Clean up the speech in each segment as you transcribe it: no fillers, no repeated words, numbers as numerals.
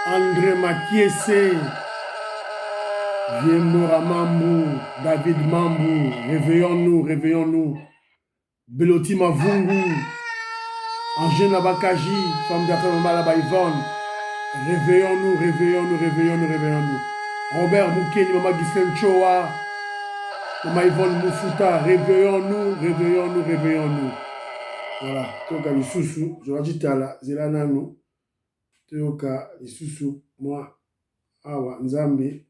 André Makiese, Viemora Mambu, David Mambu, réveillons-nous, réveillons-nous. Beloti Mavungu, Angèle Bakaji, femme d'affaires Malaba Yvonne, réveillons-nous, réveillons-nous, réveillons-nous, réveillons-nous. Robert Moukeni, Maman Gisèle Choa, Maman Yvonne Moufuta, réveillons-nous, réveillons-nous, réveillons-nous. Voilà, Toka Lisusu, je vais dire à la Zelanano, Toka Lisusu, moi, Awa Nzambi.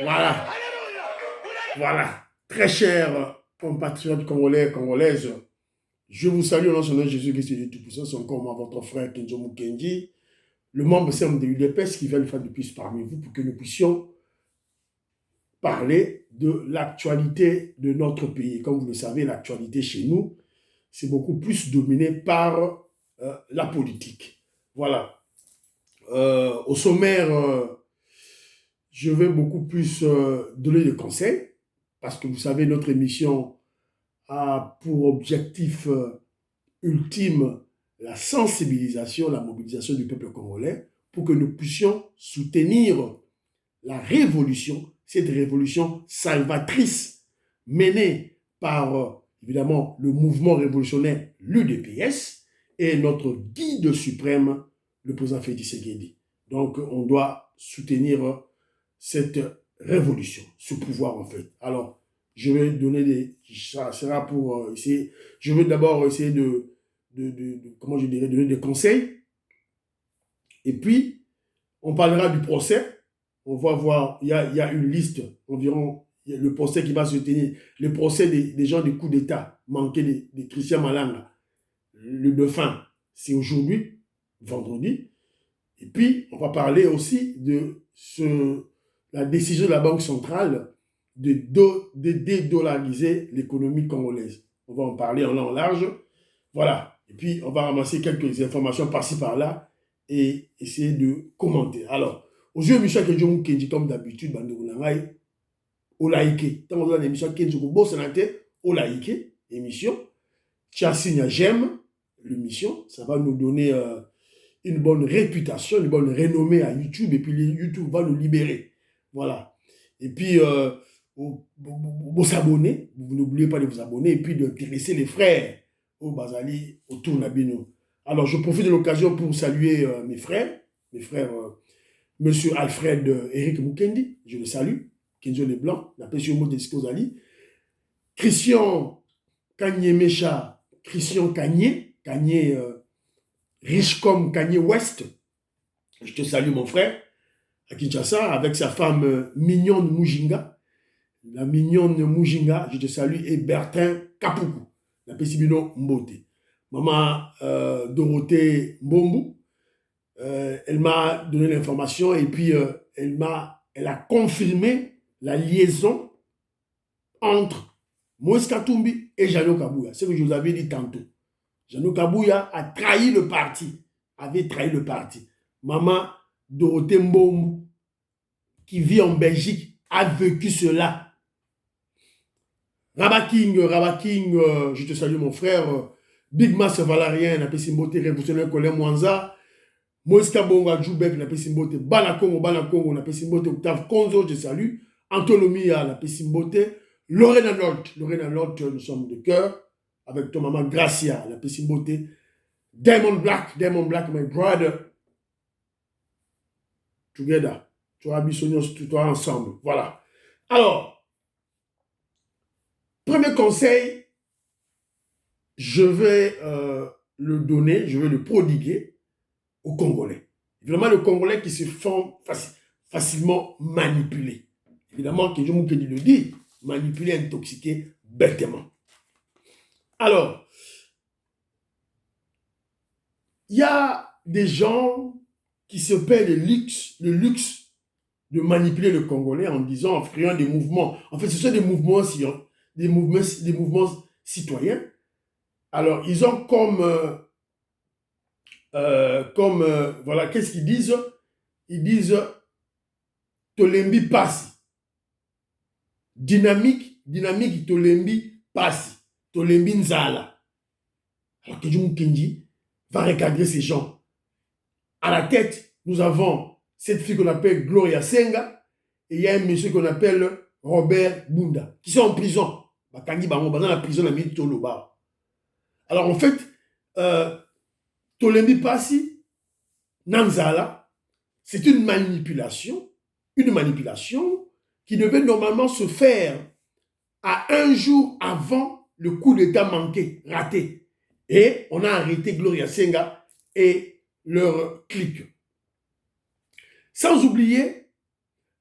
Voilà, voilà, très chers compatriotes congolais, congolaises, je vous salue au nom de Jésus-Christ et de Tout-Puissant, c'est encore moi, votre frère Kenzo Mukendi, le membre simple de l'UDPS qui va le faire de plus parmi vous pour que nous puissions parler de l'actualité de notre pays. Comme vous le savez, l'actualité chez nous, c'est beaucoup plus dominé par la politique. Voilà. Au sommaire, je vais beaucoup plus donner des conseils, parce que vous savez, notre émission a pour objectif ultime la sensibilisation, la mobilisation du peuple congolais, pour que nous puissions soutenir la révolution, cette révolution salvatrice menée par, évidemment, le mouvement révolutionnaire, l'UDPS, et notre guide suprême, le président Félix Tshisekedi. Donc, on doit soutenir cette révolution, ce pouvoir, en fait. Alors, je vais donner des... Ça sera pour essayer... Je vais d'abord essayer comment je dirais, donner des conseils. Et puis, on parlera du procès. On va voir, il y a une liste environ, le procès qui va se tenir, le procès des gens du coup d'État manqué de Christian Malanga, le dauphin, c'est aujourd'hui, vendredi. Et puis, on va parler aussi de la décision de la Banque centrale de dédollariser l'économie congolaise. On va en parler en long en large. Voilà. Et puis, on va ramasser quelques informations par-ci par-là et essayer de commenter. Alors, aux yeux de Michel Kenjo Kenji, comme d'habitude, au like. Tant qu'on a l'émission Kenjo Kubo, c'est au like, émission. Tu as signé j'aime l'émission. Ça va nous donner une bonne réputation, une bonne renommée à YouTube. Et puis, YouTube va nous libérer. Voilà. Et puis, vous s'abonner. Vous n'oubliez pas de vous abonner. Et puis, d'intéresser les frères au Bazali, autour Nabino. Alors, je profite de l'occasion pour saluer mes frères. Monsieur Alfred Eric Mukendi, je le salue. Kenzo Leblanc, la pension mot de Skozali. Christian Kanye Mecha, Christian Kanye, riche comme Kanye West. Je te salue, mon frère, à Kinshasa, avec sa femme mignonne Mujinga. La mignonne Mujinga, je te salue, et Bertin Kapuku, la Pesibino Mbote. Maman Dorothée Mbombu, elle m'a donné l'information et puis elle a confirmé la liaison entre Moïse Katumbi et Jeannot Kabouya. C'est ce que je vous avais dit tantôt. Jeannot Kabouya a trahi le parti, avait trahi le parti. Maman Dorothée Mbombu, qui vit en Belgique, a vécu cela. Rabaking, je te salue mon frère. Big Mass Valarien, la Pessimboté révolutionnaire Colin Mwanza. Moïse Kabonga Djoubek, la Pessimboté. Bana Congo, la Pessimboté. Octave Konzo, je salue. Antonomia, la Pessimboté. Lorena Lord, nous sommes de cœur. Avec ton maman Gracia, la Pessimboté. Diamond Black, my brother. Together. Tu as bisognos, toi ensemble. Voilà. Alors, premier conseil, je vais le donner, je vais le prodiguer aux Congolais. Évidemment, les Congolais qui se font facilement manipuler. Évidemment, que je le dis, manipuler, intoxiquer bêtement. Alors, il y a des gens qui se paient le luxe de manipuler le Congolais en disant, en créant des mouvements. En fait, ce sont des mouvements citoyens. Alors, ils ont voilà, qu'est-ce qu'ils disent? Ils disent Tolembi Passi. Dynamique, Tolembi Passi. Tolembi Nzala. Alors, Kedjou Kenji va recadrer ces gens. À la tête, nous avons cette fille qu'on appelle Gloria Senga et il y a un monsieur qu'on appelle Robert Bunda qui sont en prison. Dans la prison de la Toloba. Alors, en fait, Tolembi Passi, Nanzala, c'est une manipulation qui devait normalement se faire à un jour avant le coup d'État manqué, raté. Et on a arrêté Gloria Senga et leur clique. Sans oublier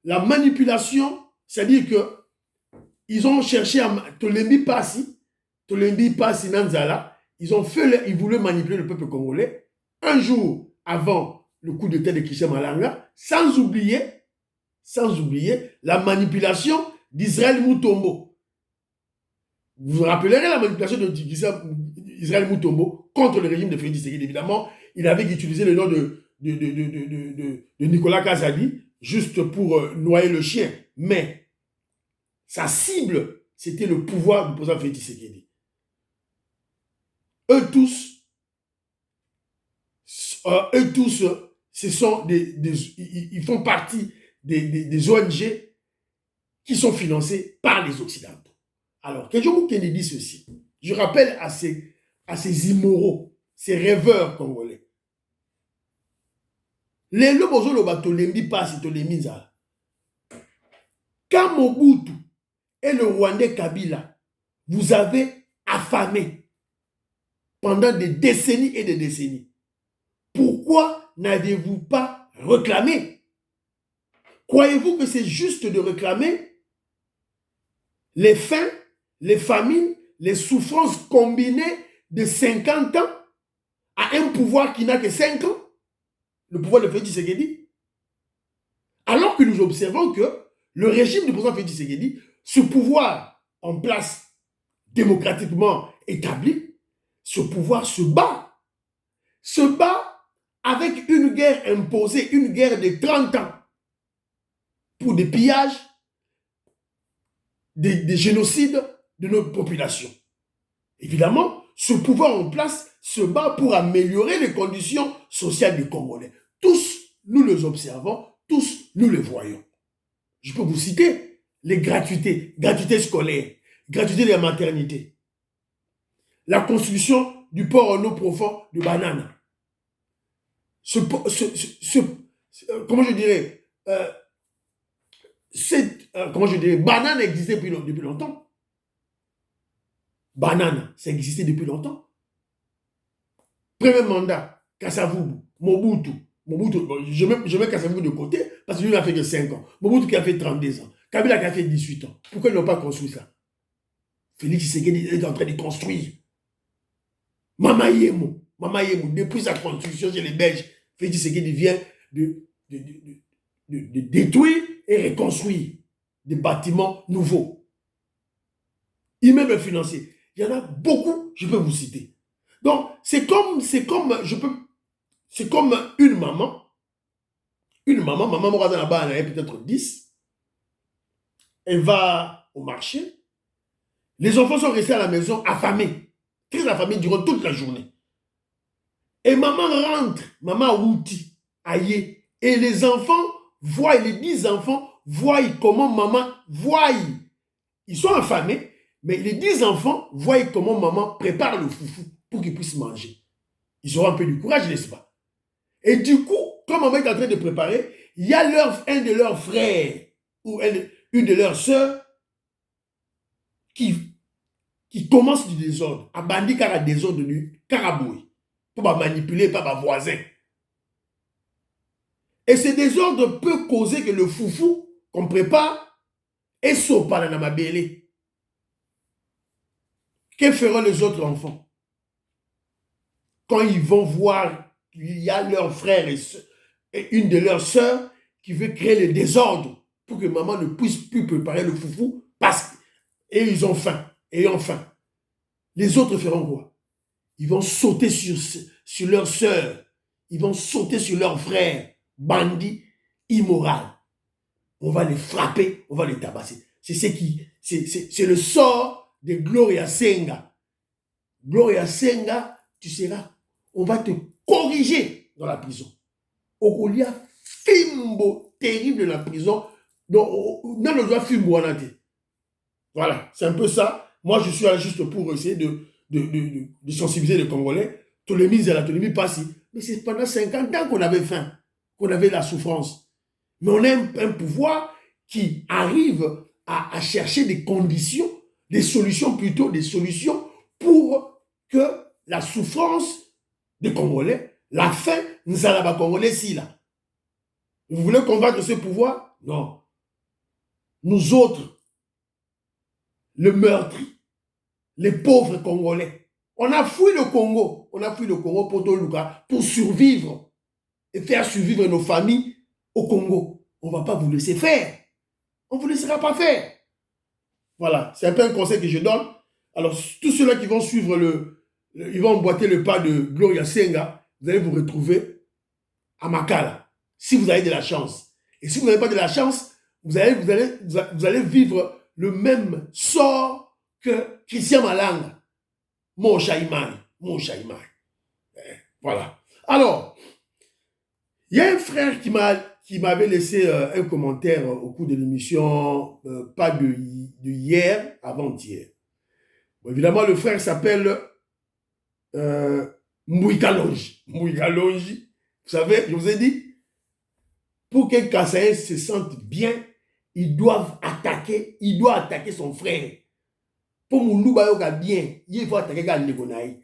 la manipulation, c'est-à-dire que ils ont cherché à Tolembi Passi Nanzala, ils voulaient manipuler le peuple congolais un jour avant le coup d'État de Christian Malanga, sans oublier la manipulation d'Israël Mutombo. Vous vous rappellerez la manipulation d'Israël Mutombo contre le régime de Félix Tshisekedi. Évidemment, il avait utilisé le nom de Nicolas Kazadi juste pour noyer le chien. Mais sa cible, c'était le pouvoir du président Félix Tshisekedi. Eux tous, ce sont ils font partie des ONG qui sont financées par les Occidentaux. Alors, Kedjou Kendi dit ceci. Je rappelle à ces immoraux, ces rêveurs congolais. Les lobos loba Tolembi Passi Tolembi Nzala. Quand Mobutu et le Rwandais Kabila vous avez affamé pendant des décennies et des décennies, pourquoi n'avez-vous pas réclamé? Croyez-vous que c'est juste de réclamer les faims, les famines, les souffrances combinées de 50 ans à un pouvoir qui n'a que 5 ans? Le pouvoir de Félix Tshisekedi? Alors que nous observons que le régime du président Félix Tshisekedi, ce pouvoir en place démocratiquement établi, ce pouvoir se bat avec une guerre imposée, une guerre de 30 ans pour des pillages, des génocides de notre population. Évidemment, ce pouvoir en place se bat pour améliorer les conditions sociales des Congolais. Tous, nous les observons, tous, nous les voyons. Je peux vous citer les gratuités scolaires, gratuité de la maternité, la construction du port en eau profond de Banana. Comment je dirais, Banane existait depuis longtemps. Banane, ça existait depuis longtemps. Premier mandat, Kasavubu, Mobutu, je mets Kasavubu de côté parce que lui n'a fait que 5 ans. Mobutu qui a fait 32 ans. Kabila qui a fait 18 ans. Pourquoi ils n'ont pas construit ça? Félix Tshisekedi est en train de construire. Mama Yemo, depuis sa construction chez les Belges, Félix Tshisekedi vient de détruire et reconstruire des bâtiments nouveaux. Immeubles financiers. Il y en a beaucoup, je peux vous citer. Donc, c'est comme une maman. Maman Moraza là-bas, elle a peut-être 10. Elle va au marché. Les enfants sont restés à la maison affamés. Très affamés durant toute la journée. Et maman rentre, maman outi, aïe. Et les enfants voient, les 10 enfants voient comment maman voient. Ils sont affamés, mais les 10 enfants voient comment maman prépare le foufou pour qu'ils puissent manger. Ils auront un peu du courage, n'est-ce pas? Et du coup, quand maman est en train de préparer, il y a un de leurs frères ou une de leurs sœurs qui commence du désordre. À bandit car à désordre du carabouille. Pour manipuler par ma voisin. Et ce désordre peut causer que le foufou qu'on prépare est saut par la mabélé. Que feront les autres enfants quand ils vont voir qu'il y a leur frère et une de leurs sœurs qui veut créer le désordre pour que maman ne puisse plus préparer le foufou et ils ont faim. Ayant faim. Les autres feront quoi? Ils vont sauter sur leurs sœurs. Ils vont sauter sur leurs frères. Bandits, immoraux. On va les frapper, on va les tabasser. C'est le sort de Gloria Senga. Gloria Senga, tu seras, on va te corriger dans la prison. Okolia Fimbo, terrible de la prison, dans le droit Fimbo. Voilà, c'est un peu ça. Moi, je suis là juste pour essayer de sensibiliser les Congolais. Tolémise à la Tolémie passe. Mais c'est pendant 50 ans qu'on avait faim, qu'on avait la souffrance. Mais on a un pouvoir qui arrive à chercher des conditions, des solutions plutôt, des solutions pour que la souffrance des Congolais, la faim, nous allons pas Congolais si là. Vous voulez combattre ce pouvoir? Non. Nous autres, le meurtri, les pauvres Congolais, on a fui le Congo. On a fui le Congo pour survivre et faire survivre nos familles au Congo. On ne va pas vous laisser faire. On ne vous laissera pas faire. Voilà, c'est un peu un conseil que je donne. Alors, tous ceux-là qui vont suivre ils vont emboîter le pas de Gloria Senga, vous allez vous retrouver à Makala, si vous avez de la chance. Et si vous n'avez pas de la chance, vous allez vivre le même sort que Christian Malanga. Mon Chaïman. Voilà. Alors, il y a un frère qui m'avait laissé un commentaire au cours de l'émission, pas de hier, avant-hier. Bon, évidemment, le frère s'appelle Mouikalonji. Mouikalonji. Vous savez, je vous ai dit, pour qu'un Kassaïen se sente bien, il doit attaquer son frère. Pour Moulouba Yoga bien, il faut attaquer Ganegonaï.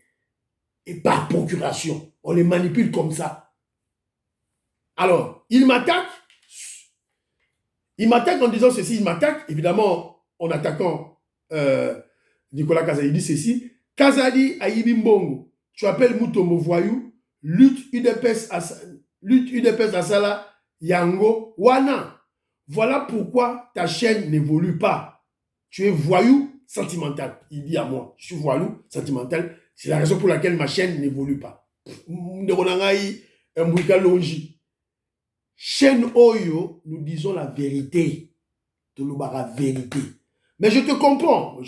Et par procuration, on les manipule comme ça. Alors, il m'attaque en disant ceci, il m'attaque, évidemment, en attaquant Nicolas Kazadi, dit ceci, Kazadi Ayibi Mbongo, tu appelles Moutomo voyou, lutte UDPS Asala, Yango, Wana. Voilà pourquoi ta chaîne n'évolue pas. Tu es voyou sentimental. Il dit à moi, je suis voyou sentimental. C'est la raison pour laquelle ma chaîne n'évolue pas. Chaîne Oyo, nous disons la vérité. La vérité. Mais je te comprends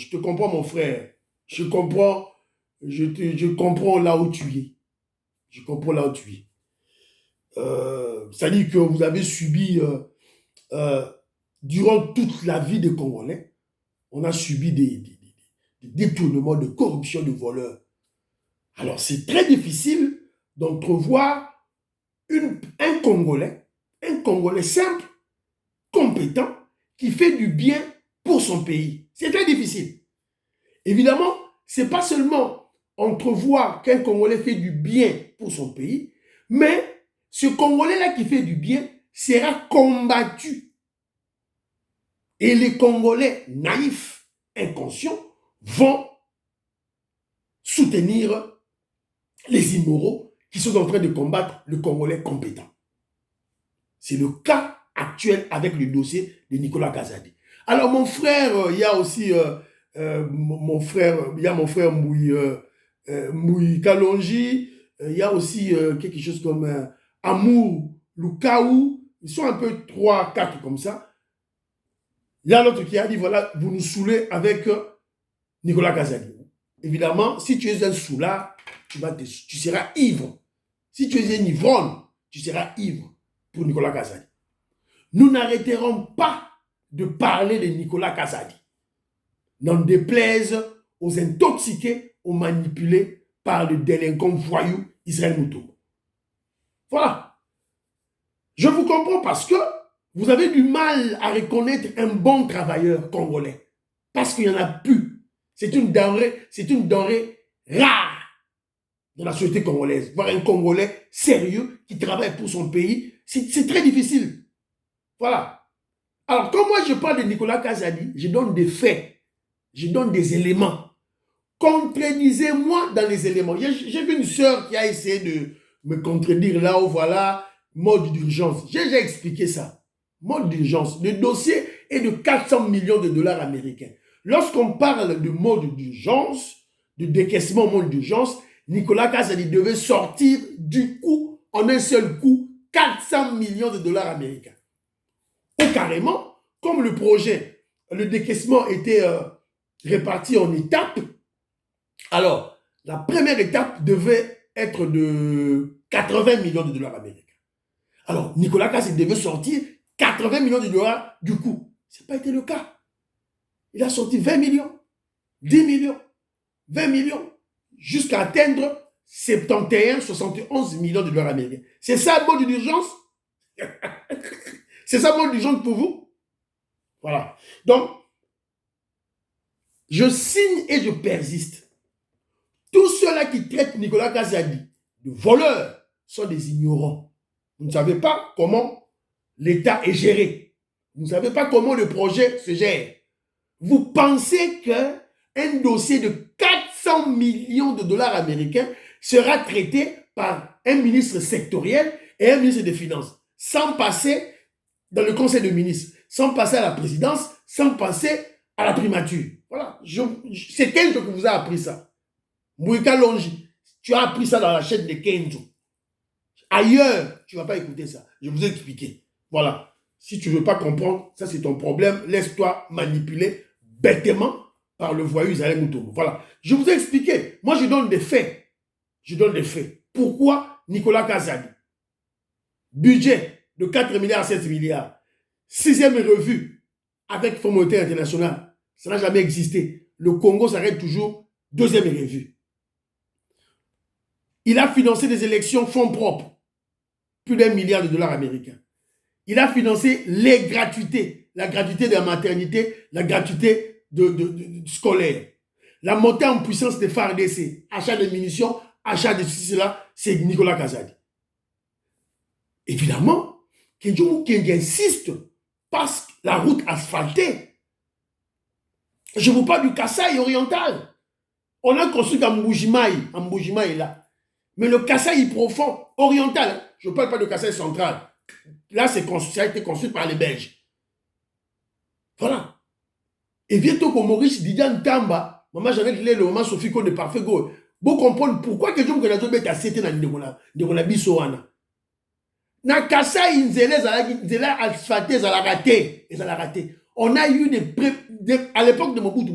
mon frère. Je comprends là où tu es. Je comprends là où tu es. Ça dit que vous avez subi, durant toute la vie des Congolais, on a subi des détournements, de corruption, de voleurs. Alors, c'est très difficile d'entrevoir un Congolais simple, compétent, qui fait du bien pour son pays. C'est très difficile. Évidemment, ce n'est pas seulement entrevoir qu'un Congolais fait du bien pour son pays, mais ce Congolais-là qui fait du bien sera combattu. Et les Congolais naïfs, inconscients, vont soutenir les immoraux qui sont en train de combattre le Congolais compétent. C'est le cas actuel avec le dossier de Nicolas Kazadi. Alors mon frère, il y a aussi mon frère Moui Kalonji, il y a aussi quelque chose comme Amour Lukaou, ils sont un peu 3, 4 comme ça. Il y a l'autre qui a dit, voilà, vous nous saoulez avec Nicolas Kazadi. Évidemment, si tu es un soulard, tu seras ivre. Si tu es un ivrogne, tu seras ivre pour Nicolas Kazadi. Nous n'arrêterons pas de parler de Nicolas Kazadi. N'en déplaise aux intoxiqués, aux manipulés par le délinquant voyou Israël Moutombo. Voilà. Je vous comprends parce que vous avez du mal à reconnaître un bon travailleur congolais. Parce qu'il n'y en a plus. C'est une denrée rare dans la société congolaise. Voir un Congolais sérieux qui travaille pour son pays, c'est très difficile. Voilà. Alors, quand moi je parle de Nicolas Kazadi, je donne des faits, je donne des éléments. Contredisez-moi dans les éléments. J'ai vu une sœur qui a essayé de me contredire là où voilà, mode d'urgence. J'ai déjà expliqué ça. mode d'urgence. Le dossier est de 400 millions de dollars américains. Lorsqu'on parle de mode d'urgence, de décaissement au mode d'urgence, Nicolas Kazadi devait sortir du coup, en un seul coup, 400 millions de dollars américains. Ou carrément, comme le projet, le décaissement était réparti en étapes, alors, la première étape devait être de 80 millions de dollars américains. Alors, Nicolas Kazadi devait sortir 80 millions de dollars du coup. Ce n'a pas été le cas. Il a sorti 20 millions, 10 millions, 20 millions, jusqu'à atteindre 71, 71 millions de dollars américains. C'est ça le mode d'urgence? C'est ça le mode d'urgence pour vous? Voilà. Donc, je signe et je persiste. Tous ceux-là qui traitent Nicolas Kazadi de voleur sont des ignorants. Vous ne savez pas comment l'État est géré. Vous ne savez pas comment le projet se gère. Vous pensez qu'un dossier de 400 millions de dollars américains sera traité par un ministre sectoriel et un ministre des Finances, sans passer dans le conseil de ministres, sans passer à la présidence, sans passer à la primature. Voilà. C'est Kenzo qui vous a appris ça. Mouika Longi, tu as appris ça dans la chaîne de Kenzo. Ailleurs, tu ne vas pas écouter ça. Je vous ai expliqué. Voilà. Si tu ne veux pas comprendre, ça c'est ton problème. Laisse-toi manipuler bêtement par le voyou Israël Moutoumou. Voilà. Je vous ai expliqué. Moi, je donne des faits. Je donne des faits. Pourquoi Nicolas Kazadi? Budget de 4 milliards à 7 milliards. 6e revue avec Fonds monétaire international. Ça n'a jamais existé. Le Congo s'arrête toujours 2e revue. Il a financé des élections fonds propres. Plus d'1 milliard de dollars américains. Il a financé les gratuités. La gratuité de la maternité, la gratuité scolaire. La montée en puissance des FARDC. Achat de munitions, achat de ceci, cela, c'est Nicolas Kazadi. Évidemment, Kenjo Kenge insiste parce que la route asphaltée. Je vous parle du Kasaï oriental. On a construit en Mbujimaï là. Mais le Kasaï profond, oriental, je ne parle pas de Kasaï central. Là, ça a été construit par les Belges. Voilà. Et bientôt que Maurice Didier Tamba, maman Jeannette Lé, le maman Sophie Kone parfait go. Vous comprenez pourquoi que je me connais pas à citer dans le Bissoana. Na Kasaï, ils ont asphalté, ils ont raté. On a eu à l'époque de Mobutu,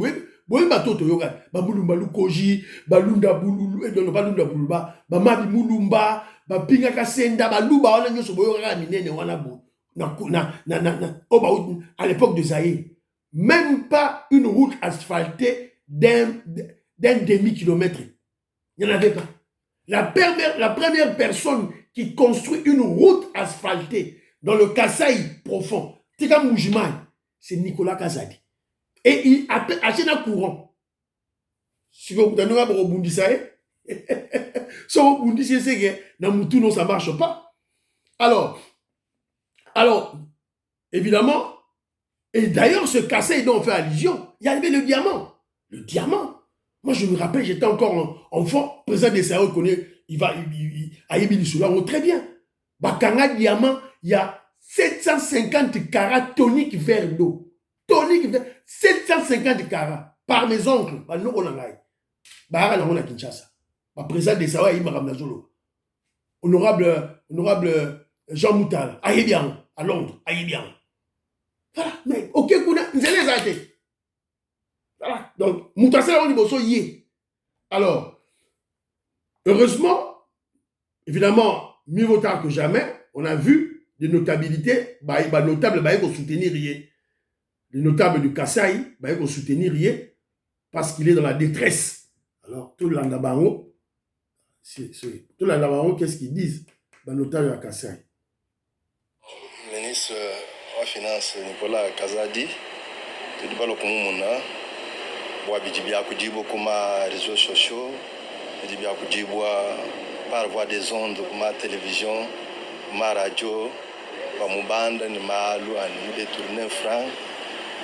boye batoto yoga babulumba lukoji balunda bululu edono balunda bulba bamabi mulumba bapinga kasenda baluba wana nyoso boyoka minene wana bo à l'époque de Zaïre, même pas une route asphaltée d'un demi-kilomètre. Il n'y en avait pas. La première personne qui construit une route asphaltée dans le Kasaï profond, Tika Moujimai, c'est Nicolas Kazadi. Et il a acheté un courant. Si vous avez un rebondissement, si vous rebondissez, c'est que dans Moutou, non, ça ne marche pas. Alors, évidemment, et d'ailleurs, ce Kasaï dont on fait allusion, il y avait le diamant. Le diamant. Moi, je me rappelle, j'étais encore enfant, président des Sahara, il va à Yébilissoula, très bien. Bakanga diamant, il y a 750 carats toniques verre d'eau. Tonique, 750 carats par mes oncles. Président des Sahara, honorable Jean Moutal, à Londres, voilà, mais ok, vous allez arrêter. Voilà, donc, Moutal, c'est là où il y alors, heureusement, évidemment, mieux vaut tard que jamais, on a vu des notabilités, notables, pour soutenir rien. Les notables du Kasaï, ils vont soutenir rien parce qu'il est dans la détresse. Alors, tout l'Andabango, qu'est-ce qu'ils disent? Les notables du Kasaï. Ministre de la Finance, Nicolas Kazadi, tu dis pas le commun, Boabidibia Kudibo comme réseaux sociaux, Dibia Kudibo par voie des ondes comme télévision, ma radio, ma bande, ma loi, nous détourner franc.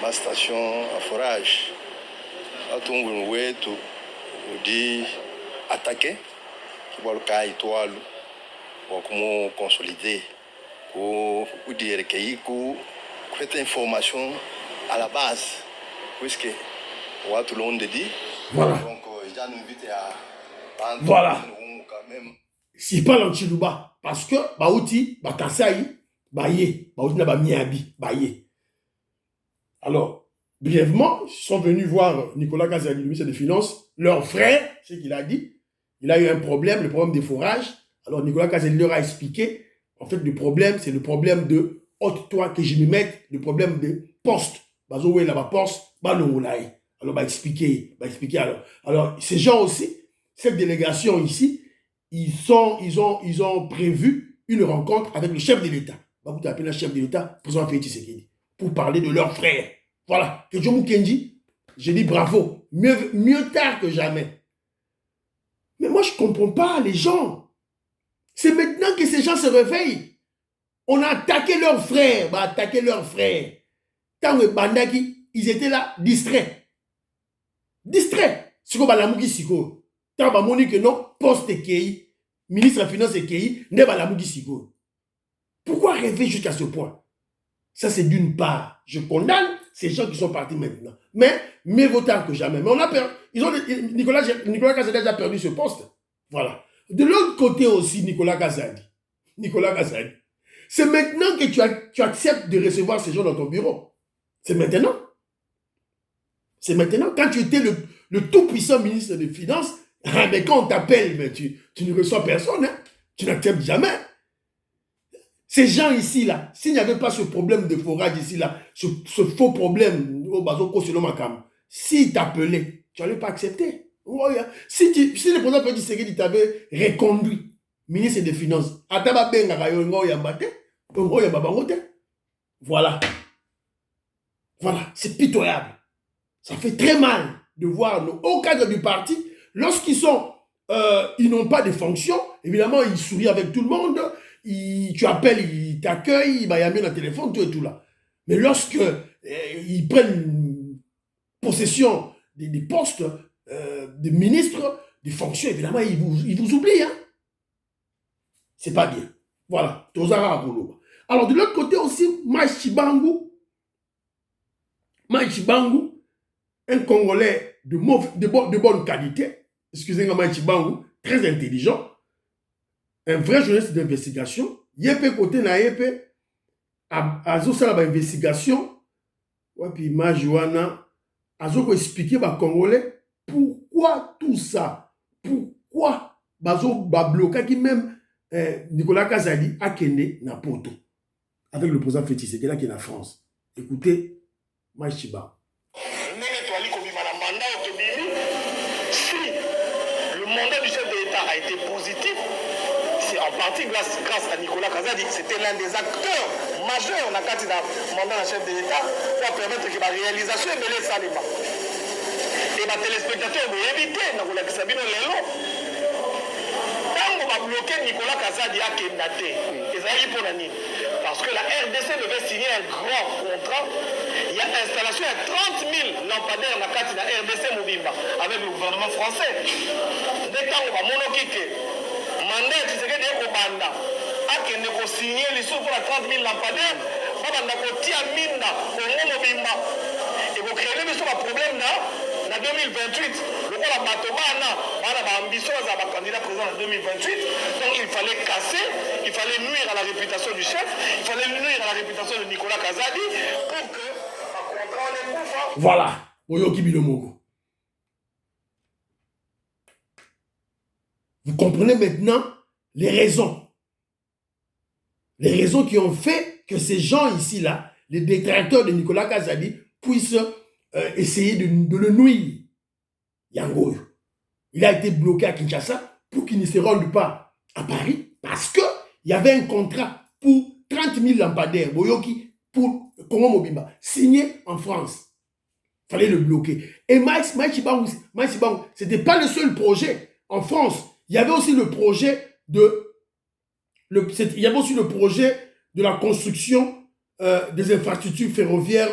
Ma station à forage. A tout le monde tout dit attaquer. Qui va le cas étoile pour comment consolider pour dire qu'il cette information à la base, puisque tout le monde dit. Voilà. Donc, j'invite à voilà. Quand même. Si pas l'antilouba, parce que Baouti, Bakassaï, Baye, Baouti n'a pas mis habit, Baye. Alors, brièvement, ils sont venus voir Nicolas Kazadi, le ministre des Finances, leur frère, c'est ce qu'il a dit. Il a eu un problème, le problème des forages. Alors, Nicolas Kazadi leur a expliqué, en fait, le problème, c'est le problème de haute-toi que je me mette, le problème de poste. Bazo, là-bas, poste, Balongolaï. Alors, va expliquer alors. Alors, ces gens aussi, cette délégation ici, ils ont prévu une rencontre avec le chef de l'État. Vous appelez le chef de l'État, président Félix Tshisekedi, pour parler de leurs frères. Voilà. Que John Kenji, j'ai dit bravo. Mieux tard que jamais. Mais moi, je ne comprends pas les gens. C'est maintenant que ces gens se réveillent. On a attaqué leurs frères. Tant que Bandaki, ils étaient là, distraits. C'est comme Balamouki Siko. Tant que Monique que non, poste Kei, ministre des Finances Kei, n'est Balamouki Siko. Pourquoi rêver jusqu'à ce point? Ça, c'est d'une part. Je condamne ces gens qui sont partis maintenant. Mais mieux vaut tard que jamais. Mais on a perdu. Nicolas Kazadi a perdu ce poste. Voilà. De l'autre côté aussi, Nicolas Kazadi. C'est maintenant que tu acceptes de recevoir ces gens dans ton bureau. C'est maintenant. Quand tu étais le tout-puissant ministre des Finances, mais quand on t'appelle, tu ne reçois personne. Hein? Tu n'acceptes jamais. Ces gens ici-là, s'il n'y avait pas ce problème de forage ici-là, ce faux problème au Bazoko selon Makam, s'il t'appelait, tu n'allais pas accepter. Si le président Félix Tshisekedi t'avait reconduit, ministre des Finances, voilà. Voilà, c'est pitoyable. Ça fait très mal de voir nos hauts cadres du parti, lorsqu'ils n'ont pas de fonction, évidemment, ils sourient avec tout le monde. Tu appelles, ils t'accueillent, il y a mis le téléphone, tout et tout là. Mais lorsque ils prennent possession des postes de ministres, des fonctions, évidemment, ils vous oublient. Hein? C'est pas bien. Voilà. Alors, de l'autre côté aussi, Maïchibangu, un Congolais de bonne qualité, excusez-moi, Maïchibangu, très intelligent, un vrai journaliste d'investigation, Yépe côté na Yépe, Azo Salaba investigation, ouais, puis Majuana, Azo expliquer aux Congolais pourquoi tout ça, pourquoi Bazo Babloka qui même Nicolas Kazadi a kené na poto avec le président Félix Tshisekedi qui est en France. Écoutez, Maïchiba. Si le mandat du chef de l'État a été positif, c'est en partie grâce à Nicolas Kazadi. C'était l'un des acteurs majeurs dans le mandat du chef de l'État pour permettre que la réalisation de l'État. Et les téléspectateurs vont éviter dans la Sabine Lelo. Tant qu'on va bloquer Nicolas Kazadi à Kendate, parce que la RDC devait signer un grand contrat. Il y a installation de 30 000 lampadaires dans la RDC Mobimba avec le gouvernement français. Dès qu'on va monokike, mandat qui serait des commandes, à qui ne peut signer les sous pour la 30 000 lampadaires, on va tia minda au Mobimba. Et vous créez même un problème là. En 2028, le rôle à Batomana, on a l'ambition d'avoir un candidat président en 2028. Donc il fallait casser, il fallait nuire à la réputation du chef, il fallait nuire à la réputation de Nicolas Kazadi pour que un contrat les pouvoir. Voilà, Oyoki Bilomogo. Vous comprenez maintenant les raisons. Les raisons qui ont fait que ces gens ici-là, les détracteurs de Nicolas Kazadi, puissent essayer de le nuire. Yangoyo. Il a été bloqué à Kinshasa pour qu'il ne se rende pas à Paris parce qu'il y avait un contrat pour 30 000 lampadaires, Boyoki, pour Congo Mobimba, signé en France. Il fallait le bloquer. Et Maïchibangu, ce n'était pas le seul projet. En France, il y avait aussi le projet de la construction des infrastructures ferroviaires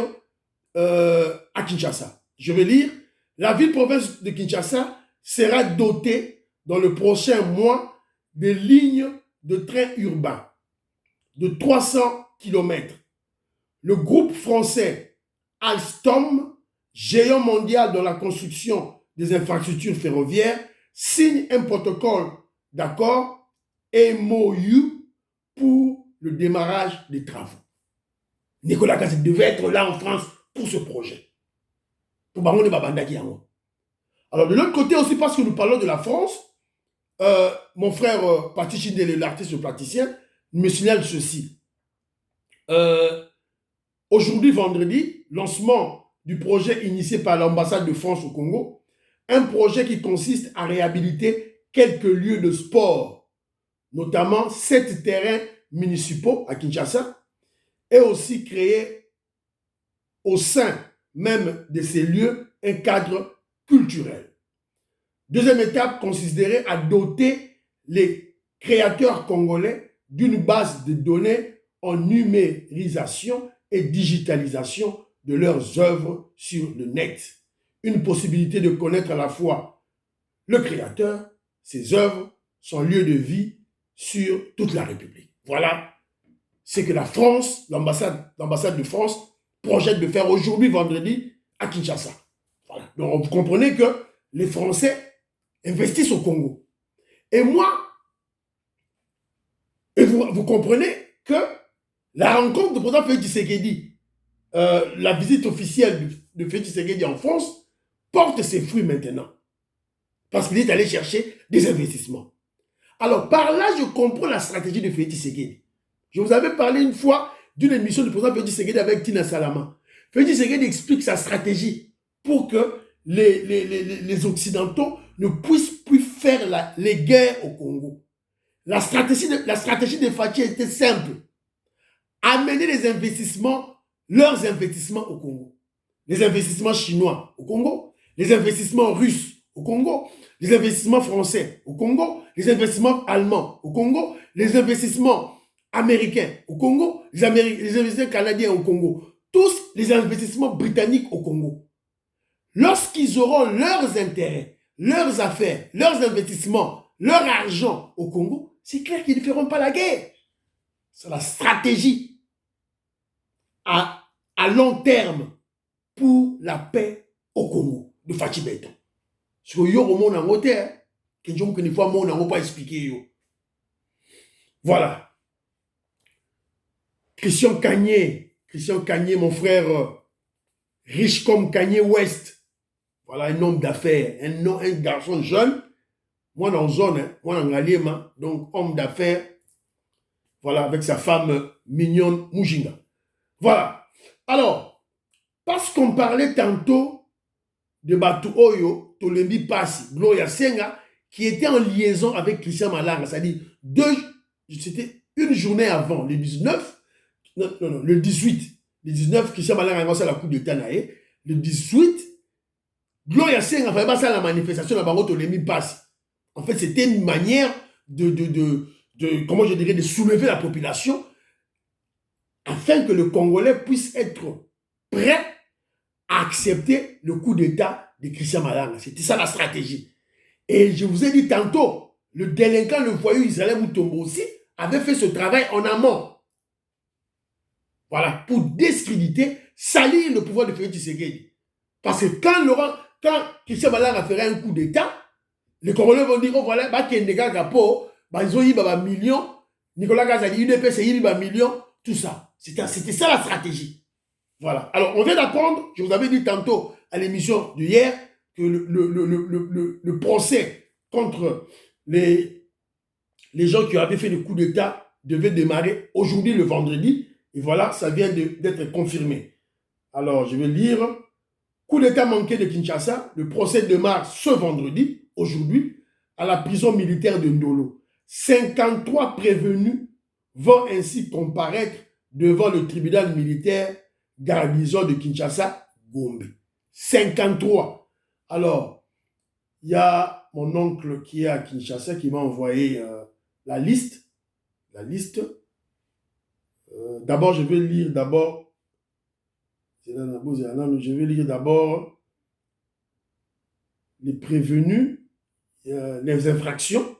à Kinshasa. Je vais lire. La ville-province de Kinshasa sera dotée dans le prochain mois de lignes de trains urbains de 300 km. le groupe français Alstom, géant mondial dans la construction des infrastructures ferroviaires, signe un protocole d'accord MOU pour le démarrage des travaux. Nicolas Kazadi devait être là en France pour ce projet. Pour Baron de Babandaki. Alors de l'autre côté aussi, parce que nous parlons de la France, mon frère Patrick Chindele, l'artiste plasticien, me signale ceci. Aujourd'hui, vendredi, lancement du projet initié par l'ambassade de France au Congo, un projet qui consiste à réhabiliter quelques lieux de sport, notamment 7 terrains municipaux à Kinshasa, et aussi créer au sein même de ces lieux un cadre culturel. Deuxième étape consisterait à doter les créateurs congolais d'une base de données en numérisation et digitalisation de leurs œuvres sur le net. Une possibilité de connaître à la fois le créateur, ses œuvres, son lieu de vie sur toute la République. Voilà ce que la France, l'ambassade de France, projette de faire aujourd'hui, vendredi, à Kinshasa. Voilà. Donc vous comprenez que les Français investissent au Congo. Et moi, et vous comprenez que la rencontre de président Félix Tshisekedi, la visite officielle de Félix Tshisekedi en France, porte ses fruits maintenant. Parce qu'il est allé chercher des investissements. Alors, par là, je comprends la stratégie de Félix Tshisekedi. Je vous avais parlé une fois d'une émission du président Félix Tshisekedi avec Tina Salama. Félix Tshisekedi explique sa stratégie pour que les Occidentaux ne puissent plus faire les guerres au Congo. La stratégie de Fachi était simple. Amener les investissements, leurs investissements au Congo. Les investissements chinois au Congo, les investissements russes au Congo, les investissements français au Congo, les investissements allemands au Congo, les investissements américains au Congo, les investissements canadiens au Congo, tous les investissements britanniques au Congo. Lorsqu'ils auront leurs intérêts, leurs affaires, leurs investissements, leur argent au Congo, c'est clair qu'ils ne feront pas la guerre. C'est la stratégie à long terme pour la paix au Congo de Fachi Beton. Ce que yo mon angote, que je ne fois mon ango pas expliquer yo. Voilà. Christian Kanye, mon frère, riche comme Kanye West. Voilà un homme d'affaires, un garçon jeune. Moi dans zone, hein, moi dans Ngaliema, donc homme d'affaires. Voilà, avec sa femme mignonne Mujinga. Voilà. Alors, parce qu'on parlait tantôt de Batu Oyo, Tolembi Passi, Gloria Senga, qui était en liaison avec Christian Malanga, c'est-à-dire c'était une journée avant, le 19, le 18. Le 19, Christian Malanga a lancé la coupe de Tanae. Le 18, Gloria Senga a fait passer la manifestation à Bango Tolembi Passi. En fait, c'était une manière comment je dirais, de soulever la population afin que le Congolais puisse être prêt à accepter le coup d'État de Christian Malanga. C'était ça la stratégie. Et je vous ai dit tantôt, le délinquant, le voyou Israël Moutombo aussi, avait fait ce travail en amont. Voilà, pour discréditer, salir le pouvoir de Félix Tshisekedi. Parce que quand Christian Malanga ferait un coup d'État, les Congolais vont dire, oh voilà, Kendega Gapo, ils ont eu un million, Nicolas Kazadi, UDPC, il y a un million, tout ça. C'était ça la stratégie. Voilà. Alors, on vient d'apprendre, je vous avais dit tantôt à l'émission d'hier, que le procès contre les gens qui avaient fait le coup d'État devait démarrer aujourd'hui, le vendredi. Et voilà, ça vient d'être confirmé. Alors, je vais lire. Coup d'État manqué de Kinshasa. Le procès démarre ce vendredi, aujourd'hui, à la prison militaire de Ndolo. 53 prévenus vont ainsi comparaître devant le tribunal militaire garnison de Kinshasa, Gombe. 53. Alors, il y a mon oncle qui est à Kinshasa qui m'a envoyé la liste. D'abord, je vais lire les prévenus, les infractions,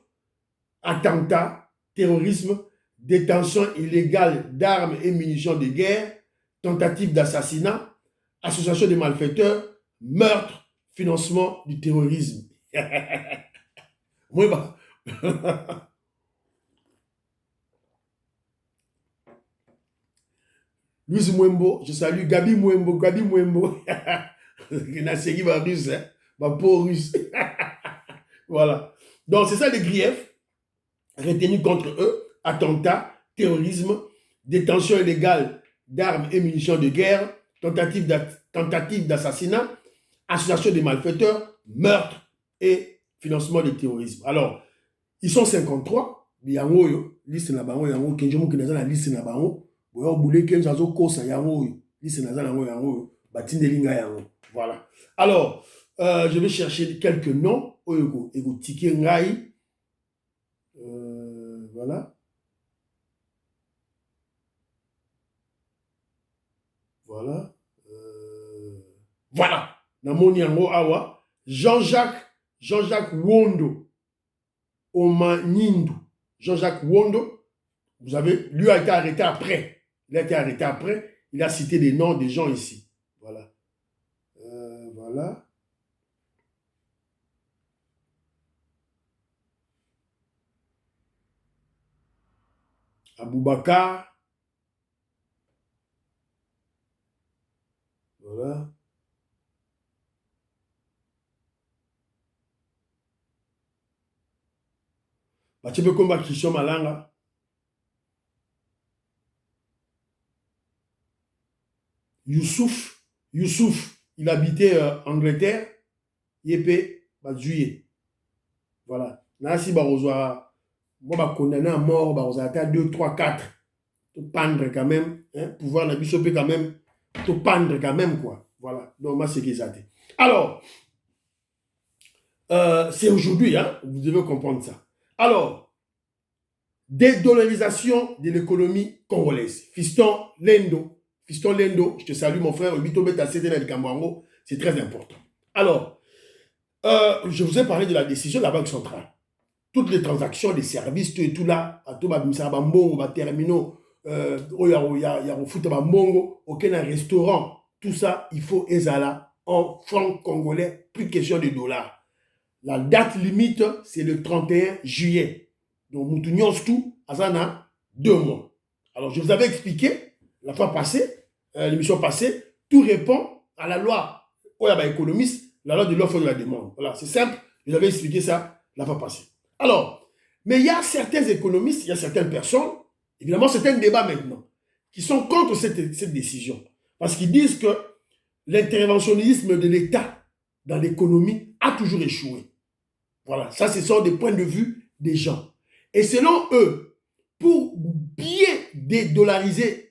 attentats, terrorisme, détention illégale d'armes et munitions de guerre, tentative d'assassinat, association de malfaiteurs, meurtre, financement du terrorisme. Oui, bah. Louis Mwembo, je salue Gabi Mwembo, Gabi Mwembo. Il a segui ma russe, hein, ma pauvre russe. Voilà. Donc, c'est ça les griefs retenus contre eux: attentat, terrorisme, détention illégale d'armes et munitions de guerre, tentative d'assassinat, association des malfaiteurs, meurtre et financement du terrorisme. Alors, ils sont 53. Yango, liste na bango, yango, kenjomo ki naza na liste na bango. Boyo boule kenjazo kosa yango, liste na yango, batindelinga yango. Voilà. Alors, je vais chercher quelques noms. Oyoko, ego tike ngai. Voilà. Voilà. Voilà. Namoni yango awa. Jean-Jacques Wondo. Omanindu. Jean-Jacques Wondo. Vous avez, lui a été arrêté après. Il a été arrêté après. Il a cité des noms des gens ici. Voilà. Voilà. Aboubakar. Voilà. Bachebe Komba Christian Malanga. Youssouf, il habitait Angleterre. Yépé, juillet. Voilà. Nasi Barozwa, moi, je condamné à mort, Barozwa, 2, 3, 4. Tout pendre quand même. Hein, pouvoir la bichopper quand même. Tout pendre quand même, quoi. Voilà. Donc, moi, c'est qu'ils ont. Alors, c'est aujourd'hui, hein, vous devez comprendre ça. Alors, dédollarisation de l'économie congolaise. Fiston Lendo, je te salue mon frère, c'est très important. Alors, je vous ai parlé de la décision de la Banque centrale. Toutes les transactions, les services, tout et tout là, à tout les terminaux, aucun restaurant, tout ça, il faut ezala en francs congolais, plus de question de dollars. La date limite, c'est le 31 juillet. Donc, nous tenions tout à 2 mois. Alors, je vous avais expliqué, la fois passée, l'émission passée, tout répond à la loi, économiste, la loi de l'offre et de la demande. Voilà, c'est simple, je vous avais expliqué ça la fois passée. Alors, mais il y a certains économistes, il y a certaines personnes, évidemment, c'est un débat maintenant, qui sont contre cette décision. Parce qu'ils disent que l'interventionnisme de l'État dans l'économie a toujours échoué. Voilà, ça, ce sont des points de vue des gens. Et selon eux, pour bien dédollariser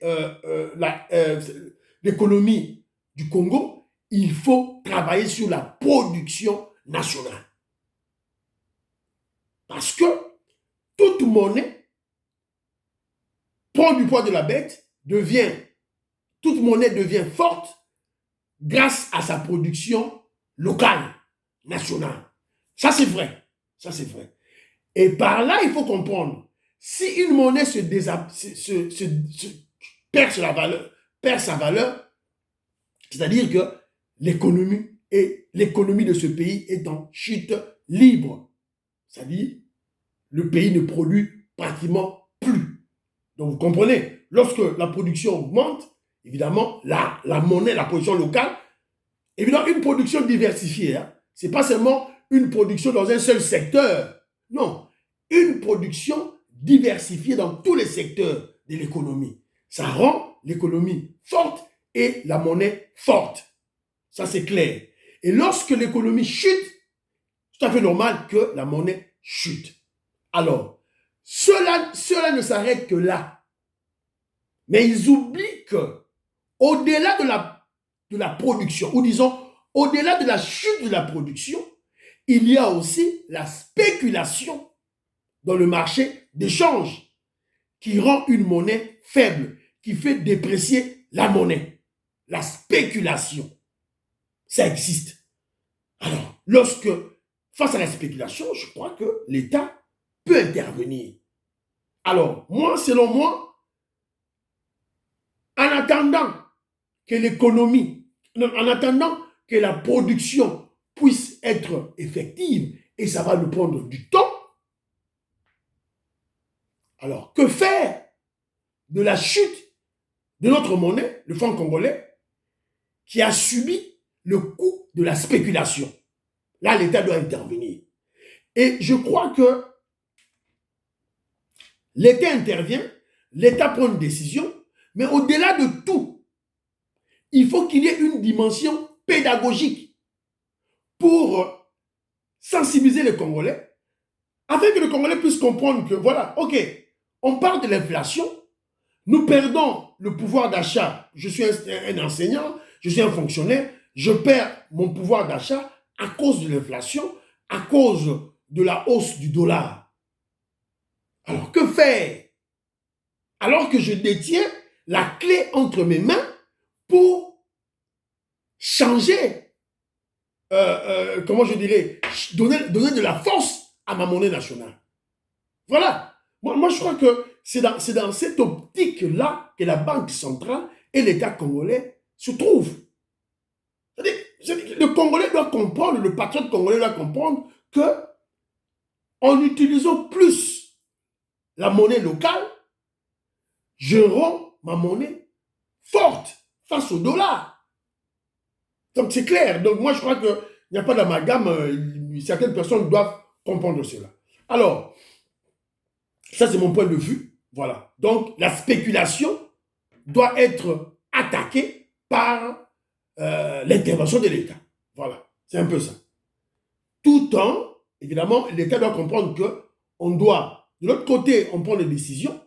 l'économie du Congo, il faut travailler sur la production nationale. Parce que toute monnaie prend du poids de la bête, toute monnaie devient forte grâce à sa production locale, nationale. Ça, c'est vrai. Ça, c'est vrai. Et par là, il faut comprendre, si une monnaie perd sa valeur, c'est-à-dire que l'économie de ce pays est en chute libre. C'est-à-dire, le pays ne produit pratiquement plus. Donc, vous comprenez, lorsque la production augmente, évidemment, la monnaie, la production locale, évidemment, une production diversifiée, hein, ce n'est pas seulement une production dans un seul secteur. Non, une production diversifiée dans tous les secteurs de l'économie. Ça rend l'économie forte et la monnaie forte. Ça, c'est clair. Et lorsque l'économie chute, c'est tout à fait normal que la monnaie chute. Alors, cela ne s'arrête que là. Mais ils oublient que, au-delà de la production, ou disons, au-delà de la chute de la production, il y a aussi la spéculation dans le marché d'échange qui rend une monnaie faible, qui fait déprécier la monnaie. La spéculation, ça existe. Alors, face à la spéculation, je crois que l'État peut intervenir. Alors, selon moi, en attendant que l'économie, en attendant que la production puisse être effective, et ça va nous prendre du temps, alors que faire de la chute de notre monnaie, le franc congolais, qui a subi le coût de la spéculation? Là, l'État doit intervenir. Et je crois que l'État intervient, l'État prend une décision, mais au-delà de tout, il faut qu'il y ait une dimension pédagogique pour sensibiliser les Congolais, afin que les Congolais puissent comprendre que, voilà, ok, on parle de l'inflation, nous perdons le pouvoir d'achat. Je suis un enseignant, je suis un fonctionnaire, je perds mon pouvoir d'achat à cause de l'inflation, à cause de la hausse du dollar. Alors, que faire? Alors que je détiens la clé entre mes mains pour changer, comment je dirais, donner de la force à ma monnaie nationale. Voilà. Moi je crois que c'est dans cette optique-là que la Banque centrale et l'État congolais se trouvent. C'est-à-dire, le Congolais doit comprendre, le patriote congolais doit comprendre que en utilisant plus la monnaie locale, je rends ma monnaie forte face au dollar. Donc c'est clair. Donc moi je crois qu'il n'y a pas d'amalgame. Certaines personnes doivent comprendre cela. Alors, ça c'est mon point de vue. Voilà. Donc la spéculation doit être attaquée par l'intervention de l'État. Voilà. C'est un peu ça. Tout en, évidemment, l'État doit comprendre qu'on doit, de l'autre côté, on prend des décisions.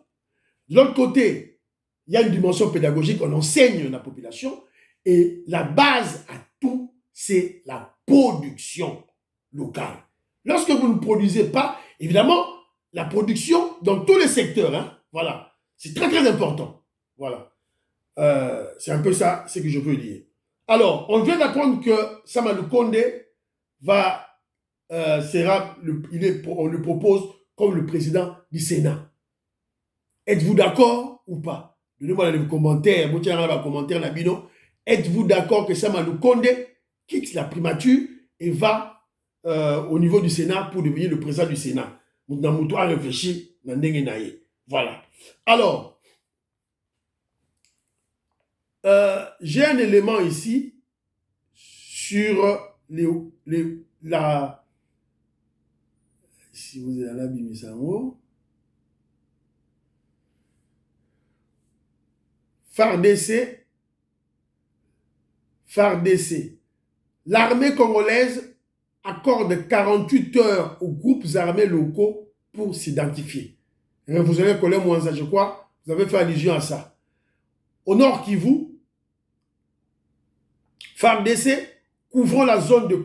De l'autre côté, il y a une dimension pédagogique, on enseigne la population. Et la base à tout, c'est la production locale. Lorsque vous ne produisez pas, évidemment, la production dans tous les secteurs, hein, voilà, c'est très très important. Voilà. C'est un peu ça, ce que je veux dire. Alors, on vient d'apprendre que Samalou Kondé va, on le propose comme le président du Sénat. Êtes-vous d'accord ou pas? Donnez-moi dans les commentaires, êtes-vous d'accord que Samalou Kondé quitte la primature et va au niveau du Sénat pour devenir le président du Sénat? Moutnamoutou a réfléchi, voilà. Alors, j'ai un élément ici sur la... Si vous êtes là, Bimisango. FARDC. L'armée congolaise accorde 48 heures aux groupes armés locaux pour s'identifier. Vous avez collé moins ça, je crois. Vous avez fait allusion à ça. Au Nord Kivu, FARDC, couvrant la zone de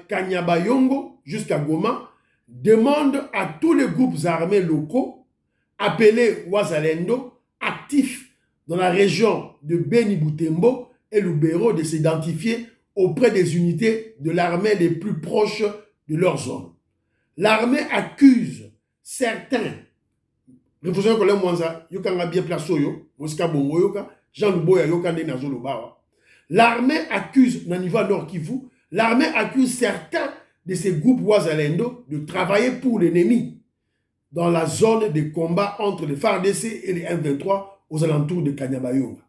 Kanyabayongo jusqu'à Goma, demande à tous les groupes armés locaux, appelés Wazalendo, actifs dans la région de Beni-Butembo et Lubero, de s'identifier auprès des unités de l'armée les plus proches de leur zone. L'armée accuse certains, l'armée accuse, au niveau Nord Kivu, l'armée accuse certains de ces groupes Wazalendo de travailler pour l'ennemi dans la zone de combat entre les FARDC et les M23 aux alentours de Kanyabayonga.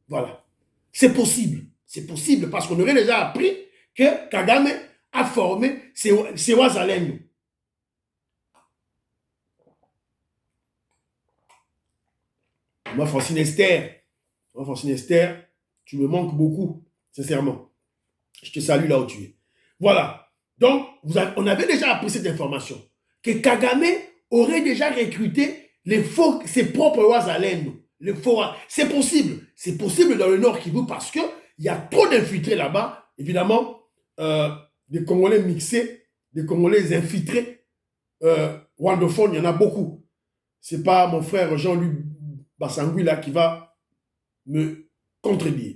Voilà. C'est possible. C'est possible parce qu'on aurait déjà appris que Kagame a formé ces Wazalendo. Moi, Francine Esther, tu me manques beaucoup, sincèrement. Je te salue là où tu es. Voilà. Donc, on avait déjà appris cette information. Que Kagame aurait déjà recruté ses propres Wazalendo. C'est possible. C'est possible dans le Nord Kivu parce qu'il y a trop d'infiltrés là-bas. Évidemment, des Congolais mixés, des Congolais infiltrés. Rwandophones, il y en a beaucoup. Ce n'est pas mon frère Jean-Luc Bassangui là qui va me contredire.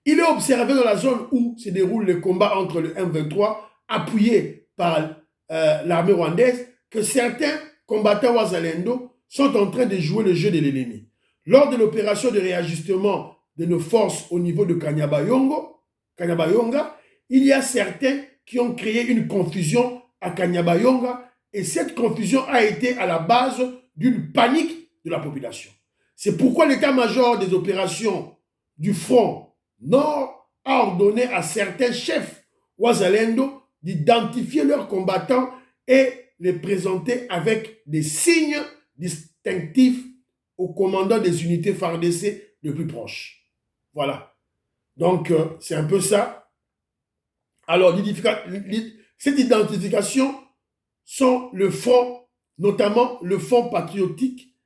Il est observé dans la zone où se déroulent les combats entre le M23 appuyé par l'armée rwandaise que certains combattants Wazalendo sont en train de jouer le jeu de l'ennemi. Lors de l'opération de réajustement de nos forces au niveau de Kanyabayonga, il y a certains qui ont créé une confusion à Kanyabayonga et cette confusion a été à la base d'une panique de la population. C'est pourquoi l'état-major des opérations du front Nord a ordonné à certains chefs Wazalendo d'identifier leurs combattants et les présenter avec des signes distinctifs aux commandants des unités FARDC les plus proches. Voilà. Donc, c'est un peu ça. Alors, cette identification sont le front, notamment le front patriotique,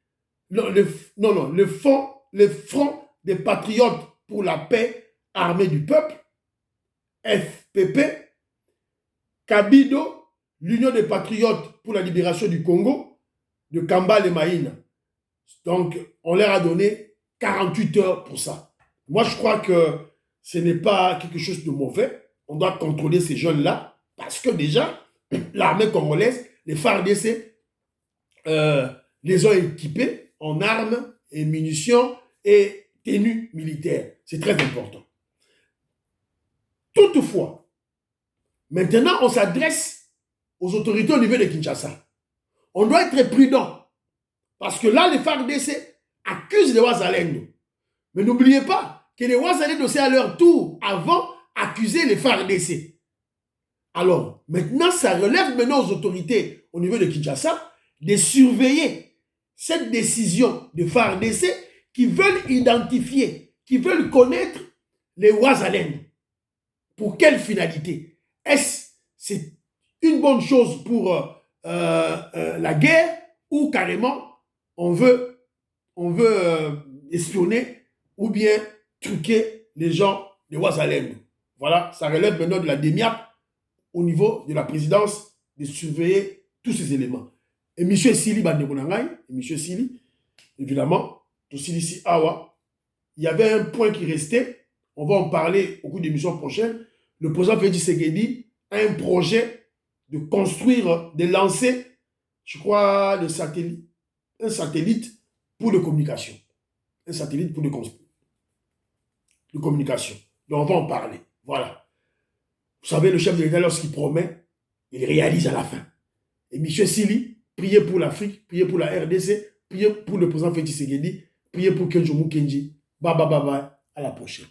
le front des patriotes pour la paix, armée du peuple, FPP, Kabido, l'Union des patriotes pour la libération du Congo, de Kambal et Maïna. Donc, on leur a donné 48 heures pour ça. Moi, je crois que ce n'est pas quelque chose de mauvais. On doit contrôler ces jeunes-là parce que déjà, l'armée congolaise, les FARDC, les ont équipés en armes et munitions et tenues militaires. C'est très important. Toutefois, maintenant, on s'adresse aux autorités au niveau de Kinshasa. On doit être prudent parce que là, les FARDC accusent les Wazalendo. Mais n'oubliez pas que les Wazalendo, c'est à leur tour, avant, accuser les FARDC. Alors, maintenant, ça relève maintenant aux autorités au niveau de Kinshasa de surveiller cette décision de FARDC qui veulent identifier, qui veulent connaître les Wazalendo. Pour quelle finalité? Est-ce c'est une bonne chose pour la guerre ou carrément on veut espionner ou bien truquer les gens de Wazalendo? Voilà, ça relève maintenant de la DEMIAP au niveau de la présidence de surveiller tous ces éléments. Et M. Sili Bandekonangai, et M. Sili, évidemment, tout ici, Awa, il y avait un point qui restait, on va en parler au cours des émissions prochaines. Le président Félix Tshisekedi a un projet de construire, de lancer, je crois, un satellite pour les communications. Un satellite pour les communications. Donc on va en parler. Voilà. Vous savez, le chef de l'État, lorsqu'il promet, il réalise à la fin. Et M. Sili, priez pour l'Afrique, priez pour la RDC, priez pour le président Félix Tshisekedi, priez pour Kenjo Mukenji. Bye bye bye bye. À la prochaine.